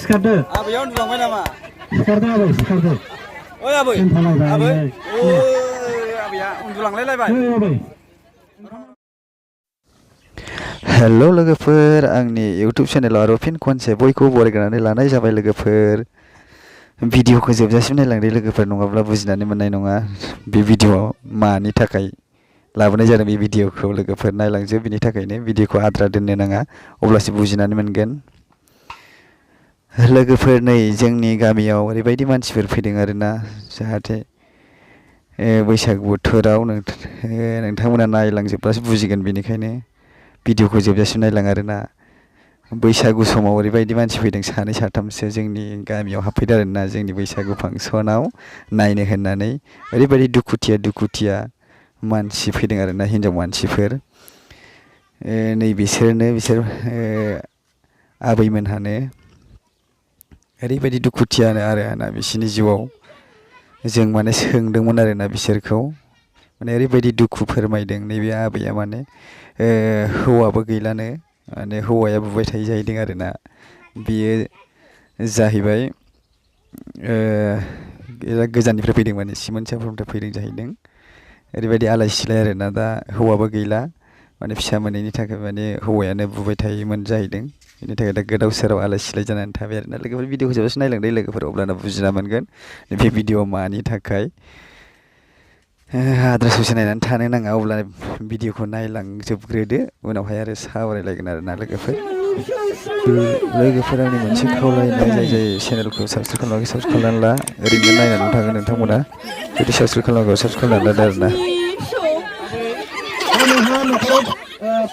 सिखारदो आबैया उन्दुलांबाय नामा सिखारदो आबै सिखारदो ओइ आबै आबै ओइ आबैया उन्दुलांलायलायबाय आबै हेल' लोगोफोर आंनि इउटुब चेनेलाव आरो फिन खनसे बयखौबो बरायग्रोनानै लानाय जाबाय लोगोफोर भिडिअखौ जोबजासिम नायलांदो लोगोफोर नङाब्ला बुजिनानै मोननाय नङा बे भिडिअआव मानि थाखाय लाबोनाय जादों बे भिडिअखौ लोगोफोर नायलांजोब बिनि थाखायनो भिडिअखौ आद्रा दोननो नाङा अब्लासो बुजिनानै मोनगोन लोगोफोर नै जोंनि गामियाव ओरैबायदि मानसिफोर फैदों आरोना जाहाथे बैसागु बोथोराव नोंथांमोना नायलांजोबब्लासो बुजिगोन बेनिखायनो भिडिअखौ जोबजासिम नायलां आरोना बैसागु समाव ओरैबायदि मानसि फैदों सानै साथामसो जोंनि गामियाव हाबफैदों आरोना जोंनि बैसागु फांसनाव नायनो होननानै ओरैबायदि दुखुथिया मानसि फैदों आरोना हिन्जाव मानसिफोर नै बिसोर आबैमोनहानो ओरैबायदि दुखुथियानो आरोना बिसोरनि जिउआव जों माने सोंदोंमोन आरोना बिसोरखौ माने ओरैबायदि दुखु फोरमायदों नैबे आबैया माने हौवाबो गैलानो माने हौवाया बुबाय थायो जाहैदों आरोना बियो जाहैबाय गोजाननिफ्राय फैदों माने सिमोनसापुरनिफ्राय फैदों जाहैदों ओरैबायदि आलाय सिलाय आरोना दा हौवाबो गैला माने फिसा मोनैनि थाखाय माने हौवायानो बुबाय थायोमोन जाहैदों बेनि थाखाय दा गोदाव सोराव आलाय सिलाय जानानै थाबाय आरोना लोगोफोर भिडिअखौ जोबजासिम नायलांदो लोगोफोर अब्लानो बुजिना मोनगोन बे भिडिअ मानि थाखाय आद्रा ससे नायनानै थानो नाङा अब्ला भिडिअखौ नायलांजोबग्रोदो उनावहाय आरो सावरायलायगोन आरोना लोगोफोर आंनि मोनसे खावलायनाय जाय चेनेलखौ साबसक्राइब खालामाखै साबसक्राइब खालामनानै ला ओरैनो नायनानै थागोन नोंथांमोना जुदि साबसक्राइब खालामाखै साबसक्राइब खालामनानै लादो आरोना नोंहा न'खराव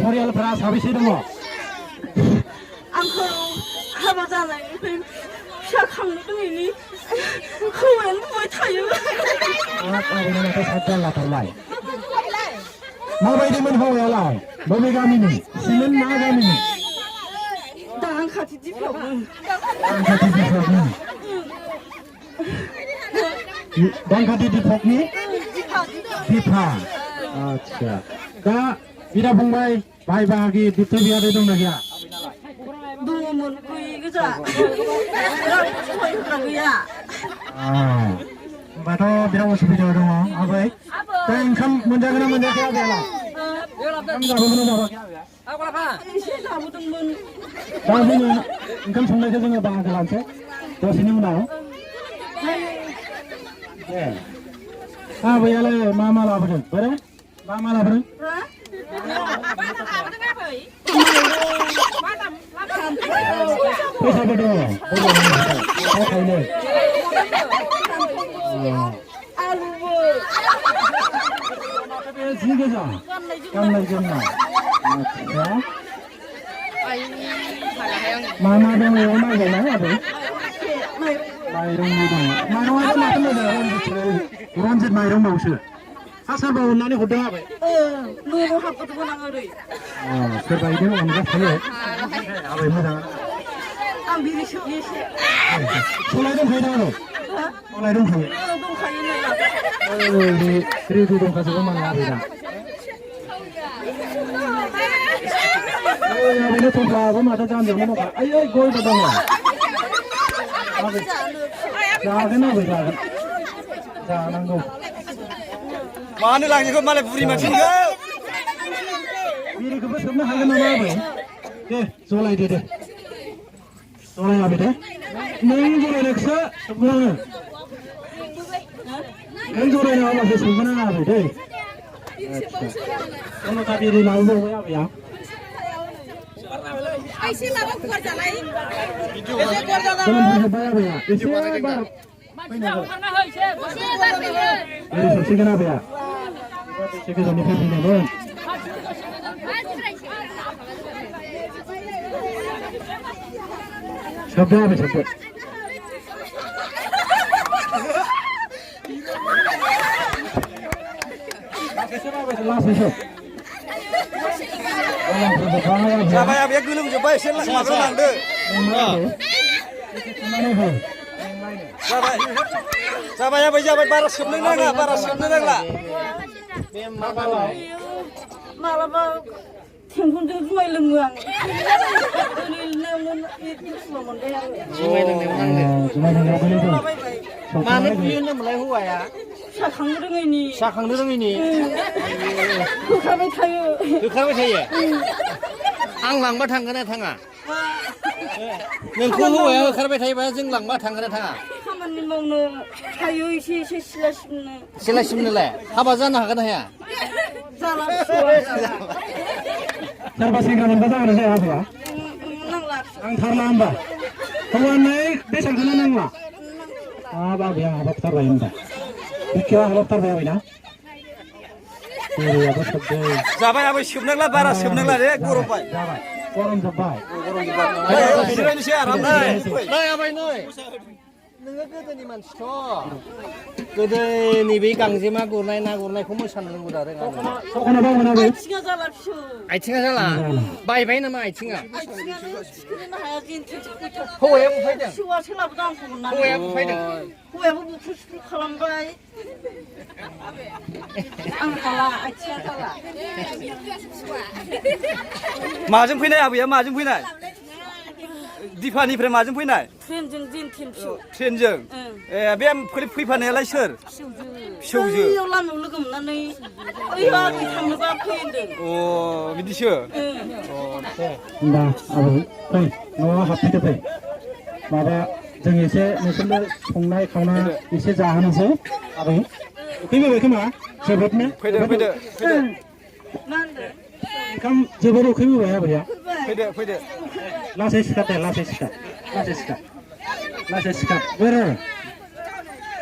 फरियालफोरा साबेसे दङ आंखौ हाबा जानायनिफ्राय फिसा खांनो रोङैनि हौवायानो बुबाय थायो माबायदिमोन हौवायालाय बबे गामिनि सिमोन मा गामिनि दांखाथि दिफ्रावमोन दांखाथि दिपकनि दिफा आच्छा दा बिदा फंबाय भाइ बाहागि बिबथै बियादै दंना गैया दङमोन गैयै गोजा रावबो सहाय होग्रा गैया होमबाथ' बिराद उसुबिदा दङ आबै दा ओंखाम मोनजागोन ना मोनजायाखै आबैयालाय ओंखाम जाबोगोन ना जाबाखै एसे जाबोदोंमोन दा जोङो ओंखाम संनायखौ जोङो बाहागो लानोसै दसेनि उनाव दे आबैयालाय मा लाबोदों बोरै मा लाबोदों फैसाबो दङ थाखायनो आलुबो जि गोजा गाननाय जोमनाय मा दङ बेयाव नायगोन आबै माइरंनि दङ माइरंआबो माथो मोजां रनजित माइरंबावसो हासारबो अननानै हरदों आबै न'आव हाबबोदोंमोन आं ओरै सोरबा बिदिनो अनगा थायो आबै मोजां आं बिरि सोबो एसे सलाय दंखायो दा आरो सलाय दंखायो दंखायो रेडि दंखाजोबो मालाय आबै दा आबैनो थफ्लाबो माथो जानजोबनो दंखा ओइ गयबो दङ जागोन आबै जागोन जानांगौ मानो लांजोबखो मालाय बुरि मानसिनिखौ बिरिखौबो सोबनो हागोन नामा आबै दे जलायदो दे जलाय आबै दे नों जलायनायखौसो सोबगोन आङो नों जलायना होब्लासो सोबगोन आं आबै दै आदसा बिरि लाबोबावबाय आबैया एसे माबा गुवार जालाय जोबबाय आबैया एसे बार बिरि सोबसिगोन आबैया एसे गोजाननिफ्राय फैनायमोन सोबदो आबै सोबदो लासै सोब जाबाय आबैया गोलोमजोब्बाय एसे माबायाव लांदो जाबाय आबै जाबाय बारा सोबनो नांला मालाबा टेंसनजों जुमाय लोङो आं जुमाय लोंनायाव नांदों जुमाय लोंनायाव गोलैदों मानो बुयो होनदोंमोनलाय हौवाया फिसा खांनो रोङैनि फिसा खांनो रोङैनि होखाबाय थायो होखारबाय थायो आं लांबा थांगोन ना थाङा नोंखौ हौवाया होखारबाय थायोबा जों लांबा थांगोन ना थाङा खामानि मावनो हायो एसे एसे सिला सिबनो सिला सिबनोलाय हाबा जानो हागोन ना हाया जाला सोरबा सेंग्रा मोनबा जागोन ना जाया हाबाया नांला नांथारला होमबा हौवानो बेसेबांखौनो नांला हाब आबैया हाबाबथारबाय होनबा बिखाया हाबाबथारबाय आबैना बोरैयाबो सोबदों जाबाय आबै सोबनांला बारा सोबनांला रे गरमबाय जाबाय गरम जोब्बाय जिरायनोसै आराम नै आबै नै नोङो गोदोनि मानसिथ' गोदोनि बै गांजेमा गुरनाय ना गुरनायखौ मोसानो रोंगौ दा रोङा सखना बावमोन आबै आथिङा जाला फिसौ आथिङा जाला बायबाय नामा आथिङा आथिङा थिखोनो हाया जेनथेन हौवाया बुफायदों फिसौआ सोलाबोदों आंखौ मोननानै हौवाया बुफायदों हौवायाबो बुख्रु सुख्रु खालामबाय आं हाला आथिङा जाला माजों फैनाय आबैया माजों फैनाय दिफानिफ्राय माजों फैनाय ट्रेनजों जेनथेन फिसौ ट्रेनजों ए बे फैफानायालाय सोर फिसौजो बैयाव लामायाव लोगो मोननानै ओइबा थांनोबा फैदों अ बिदिसो होमबा आबै फै न'आव हाबफैदो फै माबा जों एसे नोंसोरनो संनाय खावनाय एसे जाहोनोसै आबै उखैबोबाय खोमा जोबोदनो फैदो फैदो फैदो मा होनदों ओंखाम जोबोद उखैबोबाय आबैया फैदो फैदो लासै सिखार दे लासै सिखार लासै सिखार लासै सिखार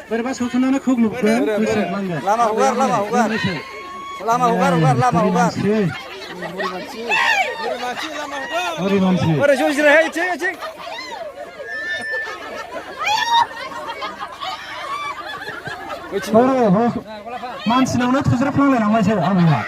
बोरैबा सौसुनानै खुग्लुबगोन गोसोनांगोन लामा हगार लामा हगार लामा हगार हगार लामा हगार हरि मानसि ओरै ज' जिरायहाय इथिं इथिं मानसिनावनो थुज्राबफ्लांलायलांबायसो आबैया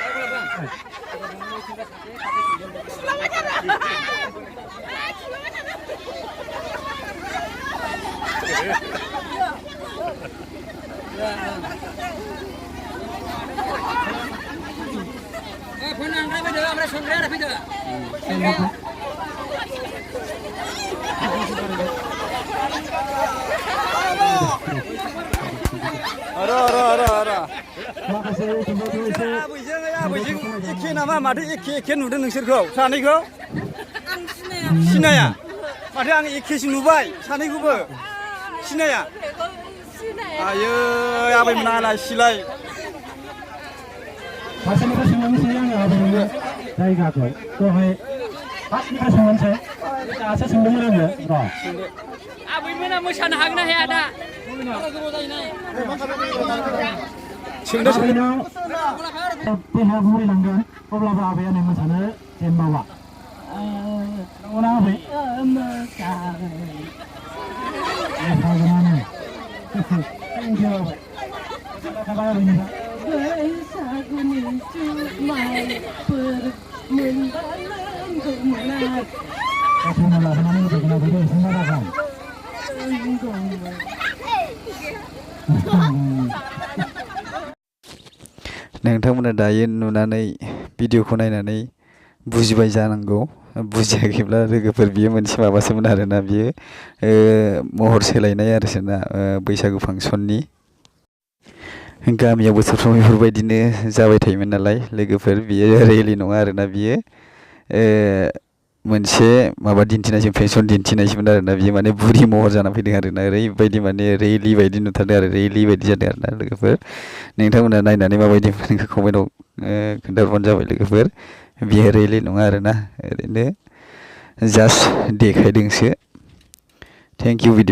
आबैजों एखे नामा माथो एखे नुदों नोंसोरखौ सानैखौ सिनाया माथो आं एखेसो नुबाय सानैखौबो सिनाया आयै आबैमोना आलासिलाय फार्स्टनिफ्राय सोंलांनोसै आङो आबैनो जायगाखौ दहाय फार्स्टनिफ्राय सोंलांनोसै दासो सोंदोंमोन आङो र' आबैमोना मोसानो हागोन ना हाया दा आबैनाव देहाया बुरिलांगोन अब्लाबो आबैया नै मोसानो जेनबावा नंगौना आबै मोसागोनानो थेंक इउ आबै थाबाय आबैनिफ्राय बैसागुनि जुमायफोर मोनबानोंखौ मोना गासैनो लाबोनानै होफैगोन आबै एसे मोजां नोंथांमोना दायो नुनानै भिडिअखौ नायनानै बुजिबाय जानांगौ बुजियाखैब्ला लोगोफोर बियो मोनसे माबासोमोन आरोना बियो महर सोलायनाय आरोना बैसागु फांसननि गामियाव बोसोरफ्रोमबो बेफोरबायदिनो जाबाय थायोमोन नालाय लोगोफोर बियो रियेलि नङा आरोना बियो मोनसे माबा दिन्थिनायसो फेसन दिन्थिनायसोमोन आरोना बियो माने बुरि महर जाना फैदों आरोना ओरैबायदि माने रियेलि बायदि नुथारदों आरो रियेलि बायदि जादों आरोना लोगोफोर नोंथांमोना नायनानै माबायदि मोनखो कमेन्टआव खोन्थाहरबानो जाबाय लोगोफोर बियो रियेलि नङा आरोना ओरैनो जास्ट देखायदोंसो थेंक इउ बिदि